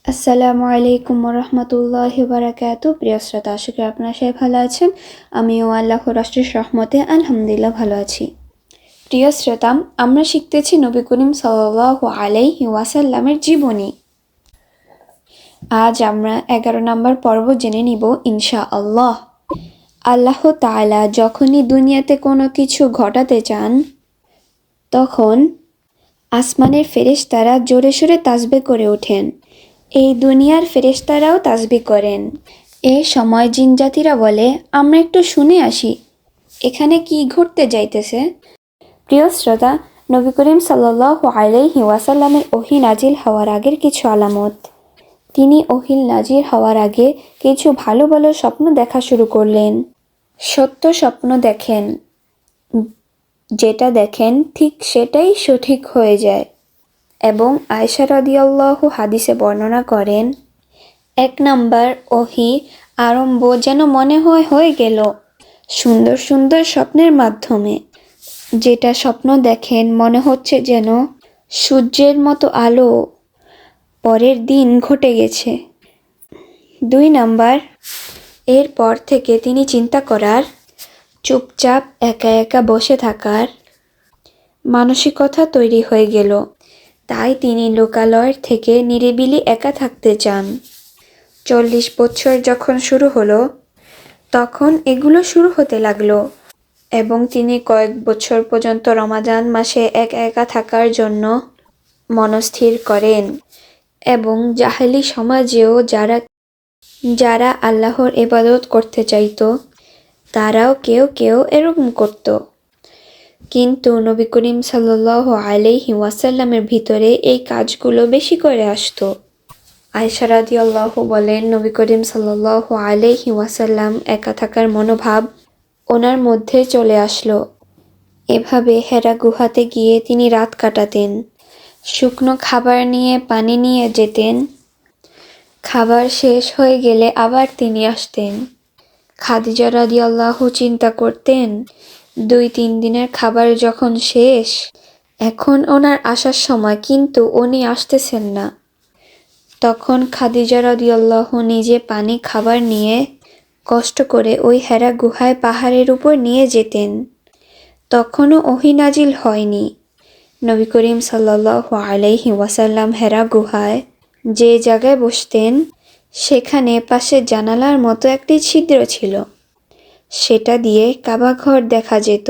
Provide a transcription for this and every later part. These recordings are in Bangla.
আসসালামু আলাইকুম রহমতুল্লাহি বারাকাতু। প্রিয় শ্রোতা, আশা করি আপনারা সবাই ভালো আছেন। আমিও আল্লাহর অশেষ রহমতে আলহামদুলিল্লাহ ভালো আছি। প্রিয় শ্রোতা, আমরা শিখতেছি নবী করিম সাল্লাল্লাহু আলাইহি ওয়াসাল্লামের জীবনী। আজ আমরা 11 নম্বর পর্ব জেনে নিব ইনশাআল্লাহ। আল্লাহ তাআলা যখনই দুনিয়াতে কোনো কিছু ঘটাতে চান, তখন আসমানের ফেরেশতারা জোরে সোরে তাসবিহ করে ওঠেন। এই দুনিয়ার ফেরেশতারাও তাসবিহ করেন। এ সময় জিনজাতিরা বলে, আমরা একটু শুনে আসি, এখানে কি ঘটতে যাইতেছে। প্রিয় শ্রোতা, নবী করিম সাল্লাল্লাহু আলাইহি ওয়াসাল্লামের ওহী নাজিল হওয়ার আগের কিছু আলামত। তিনি ওহী নাজিল হওয়ার আগে কিছু ভালো ভালো স্বপ্ন দেখা শুরু করলেন। সত্য স্বপ্ন দেখেন, যেটা দেখেন ঠিক সেটাই সঠিক হয়ে যায়। এবং আয়েশা রাদিয়াল্লাহু হাদিসে বর্ণনা করেন, 1 নাম্বার ওহী আরম্ভ যেন মনে হয়ে গেল সুন্দর সুন্দর স্বপ্নের মাধ্যমে। যেটা স্বপ্ন দেখেন মনে হচ্ছে যেন সূর্যের মতো আলো পরের দিন ঘটে গেছে। 2 নাম্বার, এরপর থেকে তিনি চিন্তা করার, চুপচাপ একা একা বসে থাকার মানসিকতা তৈরি হয়ে গেল। তাই তিনি লোকালয় থেকে নিরিবিলি একা থাকতে চান। 40 বছর যখন শুরু হলো, তখন এগুলো শুরু হতে লাগলো এবং তিনি কয়েক বছর পর্যন্ত রমাদান মাসে একা একা থাকার জন্য মনস্থির করেন। এবং জাহেলি সমাজেও যারা আল্লাহর ইবাদত করতে চাইতো, তারাও কেউ কেউ এরকম করত। কিন্তু নবী করিম সাল্লাল্লাহু আলাইহি ওয়াসাল্লামের ভিতরে এই কাজগুলো বেশি করে আসতো। আয়েশা রাদিয়াল্লাহু বলেন, নবী করিম সাল্লাল্লাহু আলাইহি ওয়াসাল্লাম একা থাকার মনোভাব ওনার মধ্যে চলে আসলো। এভাবে হেরা গুহাতে গিয়ে তিনি রাত কাটাতেন। শুকনো খাবার নিয়ে পানি নিয়ে যেতেন। খাবার শেষ হয়ে গেলে আবার তিনি আসতেন। খাদিজা রাদিয়াল্লাহু চিন্তা করতেন, 2-3 দিনের খাবার যখন শেষ, এখন ওনার আসার সময়, কিন্তু উনি আসতেছেন না। তখন খাদিজা রাদিয়াল্লাহু নিজে পানি খাবার নিয়ে কষ্ট করে ওই হেরা গুহায় পাহাড়ের উপর নিয়ে যেতেন। তখনও ওহী নাজিল হয়নি। নবী করিম সাল্লাল্লাহু আলাইহি ওয়াসাল্লাম হেরা গুহায় যে জায়গায় বসতেন, সেখানে পাশে জানালার মতো একটি ছিদ্র ছিল। সেটা দিয়ে কাবাঘর দেখা যেত।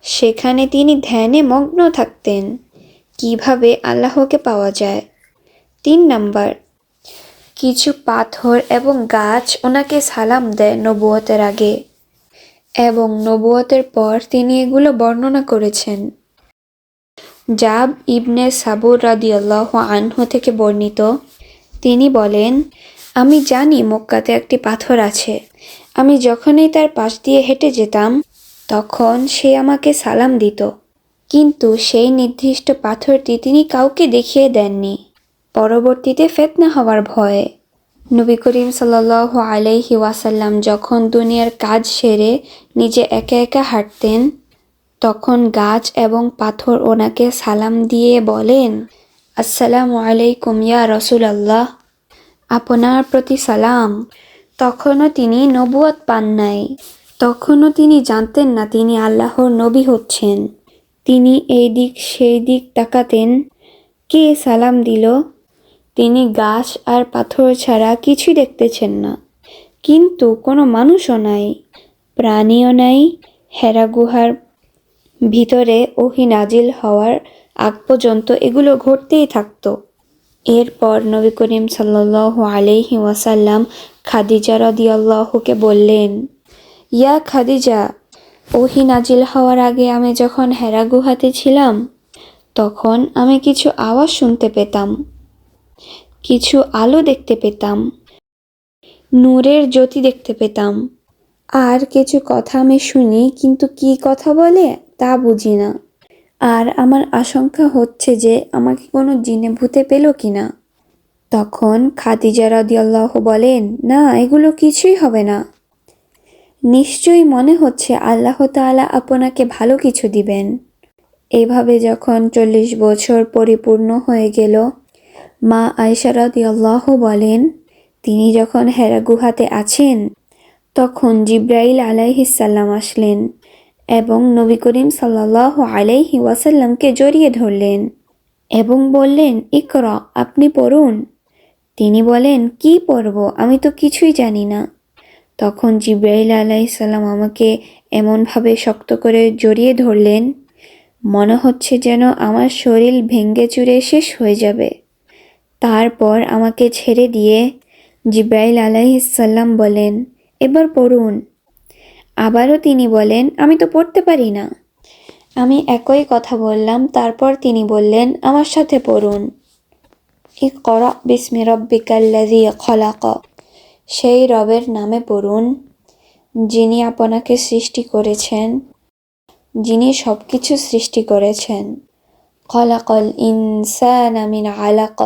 সেখানে তিনি ধ্যানে মগ্ন থাকতেন, কিভাবে আল্লাহকে পাওয়া যায়। 3 নাম্বার, কিছু পাথর এবং গাছ ওনাকে সালাম দেয় নবুয়তের আগে এবং নবুয়তের পর তিনি এগুলো বর্ণনা করেছেন। জাব ইবনে সাবুর রাদিয়াল্লাহু আনহু থেকে বর্ণিত, তিনি বলেন, আমি জানি মক্কাতে একটি পাথর আছে। আমি যখনই তার পাশ দিয়ে হেঁটে যেতাম, তখন সে আমাকে সালাম দিত। কিন্তু সেই নির্দিষ্ট পাথরটি তিনি কাউকে দেখিয়ে দেননি, পরবর্তীতে ফিতনা হওয়ার ভয়ে। নবী করিম সাল্লাল্লাহু আলাইহি ওয়াসাল্লাম যখন দুনিয়ার কাজ সেরে নিজে একা একা হাঁটতেন, তখন গাছ এবং পাথর ওনাকে সালাম দিয়ে বলেন, আসসালামু আলাইকুম ইয়া রাসূলুল্লাহ, আপনার প্রতি সালাম। তখনও তিনি নবুয়ত পান নাই। তখনও তিনি জানতেন না তিনি আল্লাহর নবী হচ্ছেন। তিনি এই দিক সেই দিক তাকাতেন, কে সালাম দিল। তিনি গাছ আর পাথর ছাড়া কিছুই দেখতেছেন না। কিন্তু কোনো মানুষও নাই, প্রাণীও নাই। হেরা গুহার ভিতরে ওহী নাজিল হওয়ার আগ পর্যন্ত এগুলো ঘটতেই থাকতো। এরপর নবী করিম সাল্লাল্লাহু আলাইহি ওয়াসাল্লাম খাদিজা রাদিয়াল্লাহুকে বললেন, ইয়া খাদিজা, ওহী নাজিল হওয়ার আগে আমি যখন হেরা গুহাতে ছিলাম, তখন আমি কিছু আওয়াজ শুনতে পেতাম, কিছু আলো দেখতে পেতাম, নূরের জ্যোতি দেখতে পেতাম। আর কিছু কথা আমি শুনি, কিন্তু কি কথা বলে তা বুঝি না। আর আমার আশঙ্কা হচ্ছে যে আমাকে কোনো জিনে ভূতে পেল কিনা। তখন খাদিজা রাদিয়াল্লাহু বলেন, না, এগুলো কিছুই হবে না। নিশ্চয়ই মনে হচ্ছে আল্লাহ তাআলা আপনাকে ভালো কিছু দিবেন। এভাবে যখন 40 বছর পরিপূর্ণ হয়ে গেল, মা আয়েশা রাদিয়াল্লাহু বলেন, তিনি যখন হেরা গুহাতে আছেন তখন জিব্রাইল আলাইহিসসালাম আসলেন এবং নবী করিম সাল্লাল্লাহু আলাইহি ওয়াসাল্লামকে জড়িয়ে ধরলেন এবং বললেন, ইকরা, আপনি পড়ুন। তিনি বলেন, কি পড়ব, আমি তো কিছুই জানি না। তখন জিব্রাইল আলাইহিসসালাম আমাকে এমনভাবে শক্ত করে জড়িয়ে ধরলেন, মনে হচ্ছে যেন আমার শরীর ভেঙে চুরে শেষ হয়ে যাবে। তারপর আমাকে ছেড়ে দিয়ে জিব্রাইল আলাইহিসসালাম বলেন, এবার পড়ুন। আবারও তিনি বলেন, আমি তো পড়তে পারি না। আমি একই কথা বললাম। তারপর তিনি বললেন, আমার সাথে পড়ুন। ইকরা বিসমি রাব্বিকাল্লাযী খলাক, সেই রবের নামে পড়ুন যিনি আপনাকে সৃষ্টি করেছেন, যিনি সব কিছু সৃষ্টি করেছেন। খলাকাল ইনসানা মিন আলাক,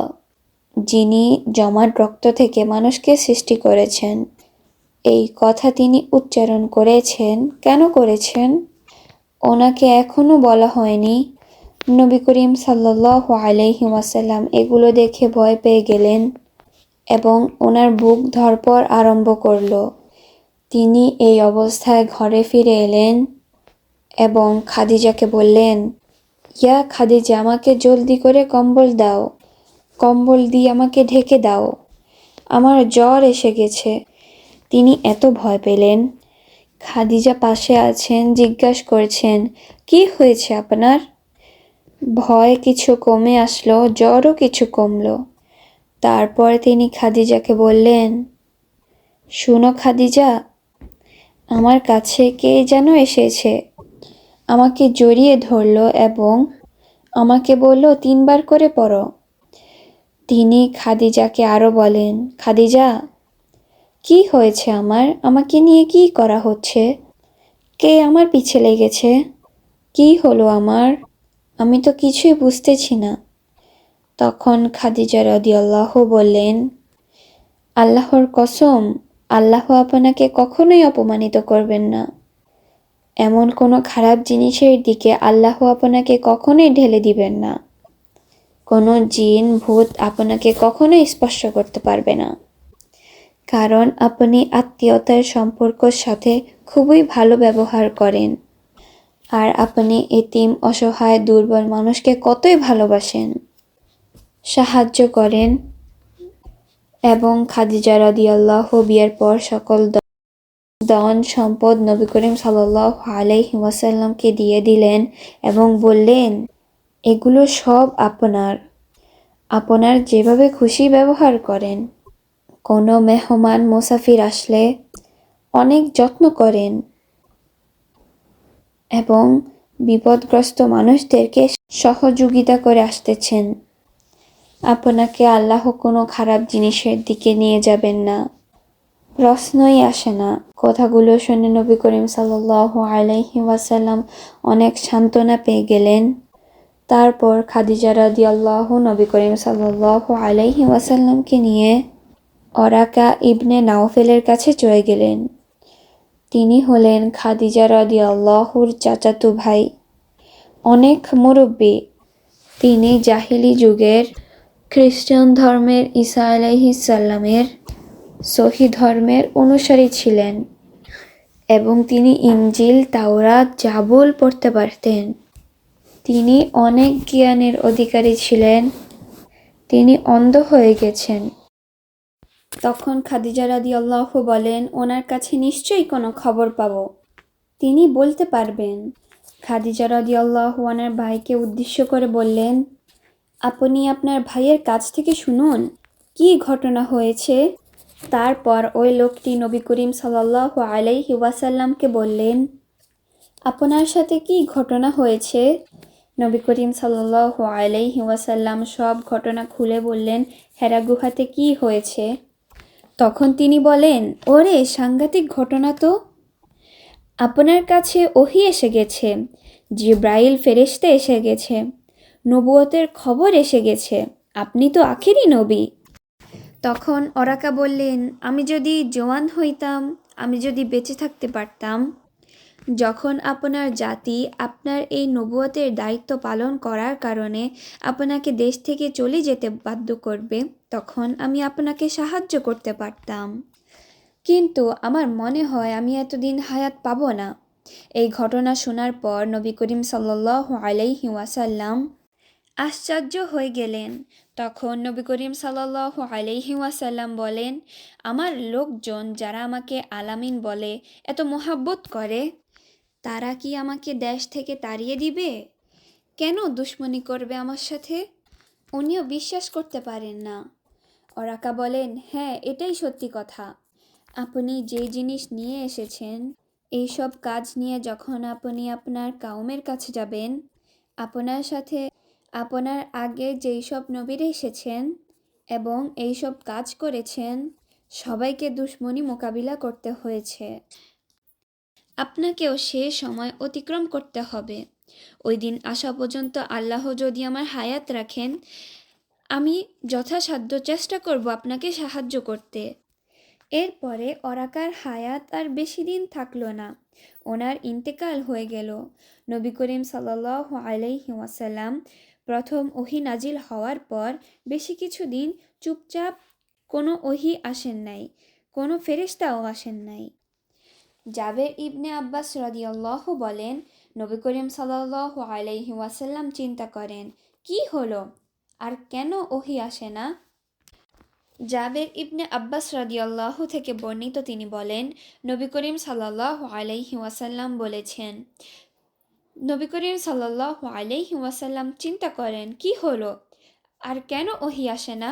যিনি জমাট রক্ত থেকে মানুষকে সৃষ্টি করেছেন। এই কথা তিনি উচ্চারণ করেছেন। কেন করেছেন? ওনাকে এখনো বলা হয়নি। নবী করিম সাল্লাল্লাহু আলাইহি ওয়াসাল্লাম এগুলো দেখে ভয় পেয়ে গেলেন এবং ওনার বুক ধড়ফড় আরম্ভ করল। তিনি এই অবস্থায় ঘরে ফিরে এলেন এবং খাদিজাকে বললেন, ইয়া খাদিজা, আমাকে জলদি করে কম্বল দাও, কম্বল দিয়ে আমাকে ঢেকে দাও, আমার জ্বর এসে গেছে। তিনি এত ভয় পেলেন। খাদিজা পাশে আছেন, জিজ্ঞাসা করছেন, কি হয়েছে আপনার? ভয় কিছু কমে আসলো, জ্বরও কিছু কমলো। তারপর তিনি খাদিজাকে বললেন, শুনো খাদিজা, আমার কাছে কে যেন এসেছে, আমাকে জড়িয়ে ধরল এবং আমাকে বলল 3 বার করে পড়ো। তিনি খাদিজাকে আরও বলেন, খাদিজা, কি হয়েছে আমার? আমাকে নিয়ে কি করা হচ্ছে? কে আমার পিছে লেগেছে? কি হলো আমার? আমি তো কিছুই বুঝতেছি না। তখন খাদিজা রাদিয়াল্লাহু বললেন, আল্লাহর কসম, আল্লাহ আপনাকে কখনোই অপমানিত করবেন না। এমন কোনো খারাপ জিনিসের দিকে আল্লাহ আপনাকে কখনোই ঢেলে দিবেন না। কোনো জিন ভূত আপনাকে কখনোই স্পর্শ করতে পারবে না, কারণ আপনি আত্মীয়তার সম্পর্কের সাথে খুবই ভালো ব্যবহার করেন আর আপনি এতিম, অসহায়, দুর্বল মানুষকে কতই ভালোবাসেন, সাহায্য করেন। এবং খাদিজা রাদিয়াল্লাহু বিয়ের পর সকল ধন সম্পদ নবী করিম সাল্লাল্লাহু আলাইহি ওয়াসাল্লামকে দিয়ে দিলেন এবং বললেন, এগুলো সব আপনার, আপনার যেভাবে খুশি ব্যবহার করেন। কোনো মেহমান মুসাফির আসলে অনেক যত্ন করেন এবং বিপদগ্রস্ত মানুষদেরকে সহযোগিতা করে আসতেছেন। আপনাকে আল্লাহ কোনো খারাপ জিনিসের দিকে নিয়ে যাবেন না, প্রশ্নই আসে না। কথাগুলো শুনে নবী করিম সাল্লাল্লাহু আলাইহি ওয়াসাল্লাম অনেক সান্ত্বনা পেয়ে গেলেন। তারপর খাদিজা রাদিয়াল্লাহু নবী করিম সাল্লাল্লাহু আলাইহি ওয়াসাল্লামকে নিয়ে ওরাকা ইবনে নাওফেলের কাছে চলে গেলেন। তিনি হলেন খাদিজা রাদিয়াল্লাহুর চাচাতো ভাই, অনেক মুরব্বী। তিনি জাহিলি যুগের খ্রিস্টান ধর্মের ঈসা আলাইহিসসালামের সহি ধর্মের অনুসারী ছিলেন এবং তিনি ইনজিল, তাওরাত, জাবুল পড়তে পারতেন। তিনি অনেক জ্ঞানের অধিকারী ছিলেন। তিনি অন্ধ হয়ে গেছেন। তখন খাদিজা রাদিয়াল্লাহু বলেন, ওনার কাছে নিশ্চয়ই কোনো খবর পাবো, তিনি বলতে পারবেন। খাদিজা রাদিয়াল্লাহু ওনার ভাইকে উদ্দেশ্য করে বললেন, আপনি আপনার ভাইয়ের কাছ থেকে শুনুন কি ঘটনা হয়েছে। তারপর ওই লোকটি নবী করিম সাল্লাল্লাহু আলাইহি ওয়াসাল্লামকে বললেন, আপনার সাথে কি ঘটনা হয়েছে? নবী করিম সাল্লাল্লাহু আলাইহি ওয়াসাল্লাম সব ঘটনা খুলে বললেন, হেরা গুহাতে কি হয়েছে। তখন তিনি বলেন, ওরে সাংঘাতিক ঘটনা তো। আপনার কাছে ওহী এসে গেছে, জিব্রাইল ফেরেশতা এসে গেছে, নবুয়তের খবর এসে গেছে, আপনি তো আখেরি নবী। তখন ওরাকা বললেন, আমি যদি জওয়ান হইতাম, আমি যদি বেঁচে থাকতে পারতাম, যখন আপনার জাতি আপনার এই নবুয়তের দায়িত্ব পালন করার কারণে আপনাকে দেশ থেকে চলে যেতে বাধ্য করবে, তখন আমি আপনাকে সাহায্য করতে পারতাম। কিন্তু আমার মনে হয় আমি এতদিন হায়াত পাবো না। এই ঘটনা শোনার পর নবী করিম সাল্লাল্লাহু আলাইহি ওয়াসাল্লাম আশ্চর্য হয়ে গেলেন। তখন নবী করিম সাল্লাল্লাহু আলাইহি ওয়াসাল্লাম বলেন, আমার লোকজন যারা আমাকে আলামিন বলে, এত মোহাব্বত করে, তারা কি আমাকে দেশ থেকে তাড়িয়ে দিবে? কেন দুশ্মনী করবে আমার সাথে? উনিও বিশ্বাস করতে পারেন না। ওরাকা বলেন, হ্যাঁ, এটাই সত্যি কথা। আপনি যে জিনিস নিয়ে এসেছেন, এইসব কাজ নিয়ে যখন আপনি আপনার কাউমের কাছে যাবেন, আপনার সাথে আপনার আগে যেই সব নবীরা এসেছেন এবং এইসব কাজ করেছেন, সবাইকে দুশ্মনী মোকাবিলা করতে হয়েছে। আপনাকেও সে সময় অতিক্রম করতে হবে। ওই দিন আসা পর্যন্ত আল্লাহ যদি আমার হায়াত রাখেন, আমি যথাসাধ্য চেষ্টা করব আপনাকে সাহায্য করতে। এরপরে ওরাকার হায়াত আর বেশি দিন থাকলো না, ওনার ইন্তেকাল হয়ে গেল। নবী করিম সাল্লাল্লাহু আলাইহি ওয়াসাল্লাম প্রথম ওহী নাজিল হওয়ার পর বেশি কিছু দিন চুপচাপ, কোনো ওহী আসেন নাই, কোনো ফেরেশতাও আসেন নাই। জাবের ইবনে আব্বাস রাদিয়াল্লাহু বলেন, নবী করিম সাল্লাল্লাহু আলাইহি ওয়াসাল্লাম চিন্তা করেন, কি হলো, আর কেন ওহী আসে না? জাবের ইবনে আব্বাস রাদিয়াল্লাহু থেকে বর্ণিত, তিনি বলেন, নবী করিম সাল্লাল্লাহু আলাইহি ওয়াসাল্লাম বলেছেন, নবী করিম সাল্লাল্লাহু আলাইহি ওয়াসাল্লাম চিন্তা করেন, কি হলো, আর কেন ওহী আসে না?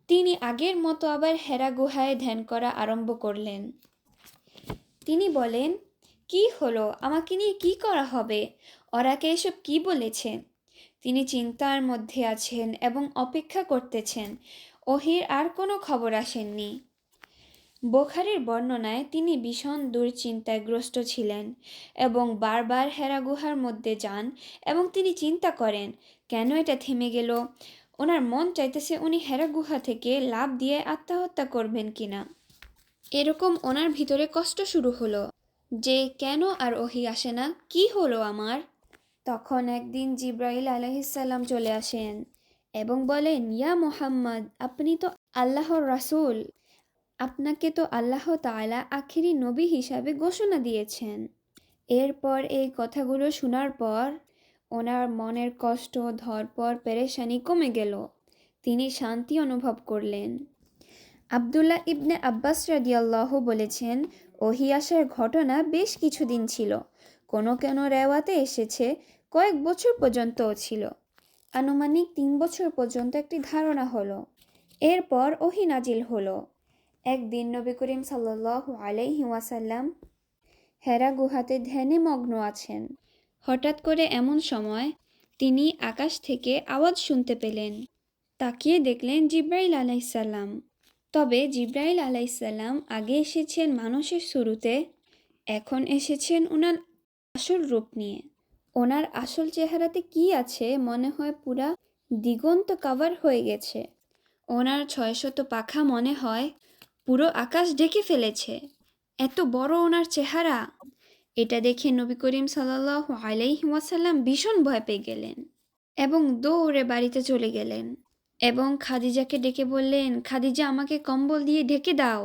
তিনি আগের মতো আবার হেরা গুহায় ধ্যান করা আরম্ভ করলেন। তিনি বলেন, কি হলো, আমাকে নিয়ে কি করা হবে, ওরাকে এসব কি বলেছে? তিনি চিন্তার মধ্যে আছেন এবং অপেক্ষা করতেছেন। ওহির আর কোনো খবর আসেননি। বুখারীর বর্ণনায় তিনি ভীষণ দুশ্চিন্তায় গ্রস্ত ছিলেন এবং বারবার হেরা গুহার মধ্যে যান এবং তিনি চিন্তা করেন, কেন এটা থেমে গেল? ওনার মন চাইতেছে উনি হেরা গুহা থেকে লাফ দিয়ে আত্মহত্যা করবেন কিনা। এরকম ওনার ভিতরে কষ্ট শুরু হলো যে কেন আর ওহী আসে না, কি হলো আমার? তখন একদিন জিব্রাইল আলাইহিসসালাম চলে আসেন এবং বলেন, ইয়া মুহাম্মদ, আপনি তো আল্লাহর রাসূল, আপনাকে তো আল্লাহ তাআলা আখিরি নবী হিসাবে ঘোষণা দিয়েছেন। এরপর এই কথাগুলো শোনার পর ওনার মনের কষ্ট, ধরপর, পেরেশানি কমে গেল। তিনি শান্তি অনুভব করলেন। আব্দুল্লাহ ইবনে আব্বাস রাদিয়াল্লাহু বলেছেন, ওহী আসার ঘটনা বেশ কিছুদিন ছিল। কোনো কোনো রেওয়াতে এসেছে কয়েক বছর পর্যন্তও ছিল। আনুমানিক 3 বছর পর্যন্ত একটি ধারণা হলো। এরপর ওহী নাজিল হলো। একদিন নবী করিম সাল্লাল্লাহু আলাইহি ওয়াসাল্লাম হেরা গুহাতে ধ্যানে মগ্ন আছেন। হঠাৎ করে এমন সময় তিনি আকাশ থেকে আওয়াজ শুনতে পেলেন। তাকিয়ে দেখলেন জিব্রাইল আলাইহিসসালাম। তবে জিব্রাইল আলাইহিসসালাম আগে এসেছেন মানুষের শুরুতে, এখন এসেছেন ওনার আসল রূপ নিয়ে। ওনার আসল চেহারাতে কি আছে মনে হয় পুরা দিগন্ত কভার হয়ে গেছে। ওনার 600 পাখা মনে হয় পুরো আকাশ ঢেকে ফেলেছে। এত বড় ওনার চেহারা। এটা দেখে নবী করিম সাল্লাল্লাহু আলাইহি ওয়াসাল্লাম ভীষণ ভয় পেয়ে গেলেন এবং দৌড়ে বাড়িতে চলে গেলেন এবং খাদিজাকে ডেকে বললেন, খাদিজা, আমাকে কম্বল দিয়ে ঢেকে দাও,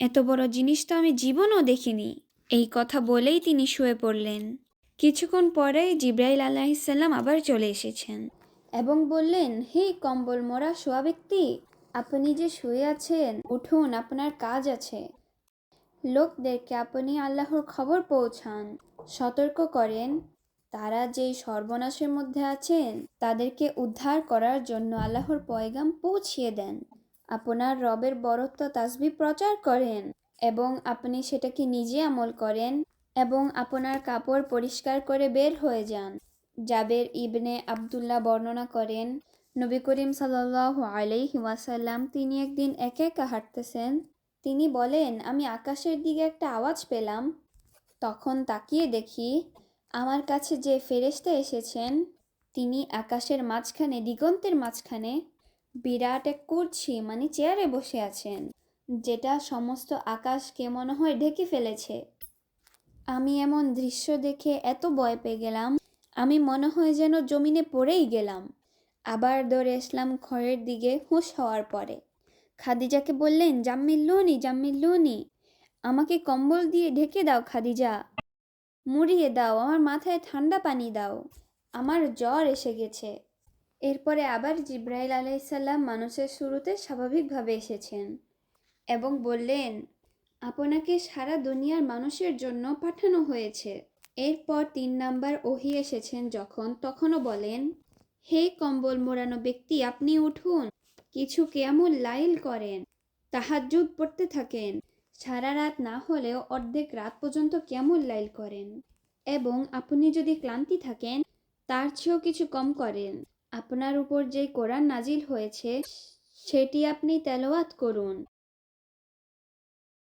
এত বড় জিনিস তো আমি জীবনেও দেখিনি। এই কথা বলেই তিনি শুয়ে পড়লেন। কিছুক্ষণ পরেই জিব্রাইল আলাইহিসসালাম আবার চলে এসেছেন এবং বললেন, হে কম্বল মোড়া শোয়া ব্যক্তি, আপনি যে শুয়ে আছেন, উঠুন, আপনার কাজ আছে। লোকদেরকে আপনি আল্লাহর খবর পৌঁছান, সতর্ক করেন, তারা যেই সর্বনাশের মধ্যে আছেন তাদেরকে উদ্ধার করার জন্য আল্লাহর পয়গাম পৌঁছিয়ে দেন। আপনার রবের বরত্ব তাসবিহ প্রচার করেন এবং আপনি সেটাকে নিজে আমল করেন এবং আপনার কাপড় পরিষ্কার করে বের হয়ে যান। জাবের ইবনে আব্দুল্লাহ বর্ণনা করেন, নবী করিম সাল্লাল্লাহু আলাইহি ওয়াসাল্লাম তিনি একদিন একা একা হাঁটতেছেন। তিনি বলেন, আমি আকাশের দিকে একটা আওয়াজ পেলাম। তখন তাকিয়ে দেখি আমার কাছে যে ফেরেশতা এসেছেন তিনি আকাশের মাঝখানে, দিগন্তের মাঝখানে বিরাট এক কুরসি মানে চেয়ারে বসে আছেন, যেটা সমস্ত আকাশকে মনে হয় ঢেকে ফেলেছে। আমি এমন দৃশ্য দেখে এত ভয় পেয়ে গেলাম, আমি মনে হয় যেন জমিনে পড়েই গেলাম। আবার দৌড়ে আসলাম ঘরের দিকে হুঁশ হওয়ার পরে। খাদিজাকে বললেন, জাম্মিল্লুনি জাম্মিল্লুনি, আমাকে কম্বল দিয়ে ঢেকে দাও খাদিজা, মুড়িয়ে দাও, আমার মাথায় ঠান্ডা পানি দাও, আমার জ্বর এসে গেছে। এরপরে আবার জিব্রাইল আলাইসাল্লাম মানুষের শুরুতে স্বাভাবিকভাবে এসেছেন এবং বললেন, আপনাকে সারা দুনিয়ার মানুষের জন্য পাঠানো হয়েছে। এরপর ৩ নাম্বার ওহী এসেছেন যখন, তখনও বলেন, হে কম্বল মোড়ানো ব্যক্তি, আপনি উঠুন, কিছু কিয়ামুল লাইল করেন, তাহাজ্জুদ পড়তে থাকেন, সারা রাত না হলেও অর্ধেক রাত পর্যন্ত কিয়ামুল লাইল করেন, এবং আপনি যদি ক্লান্তি থাকেন তার চেয়েও কিছু কম করেন। আপনার উপর যে কোরআন নাজিল হয়েছে সেটি আপনি তেলাওয়াত করুন।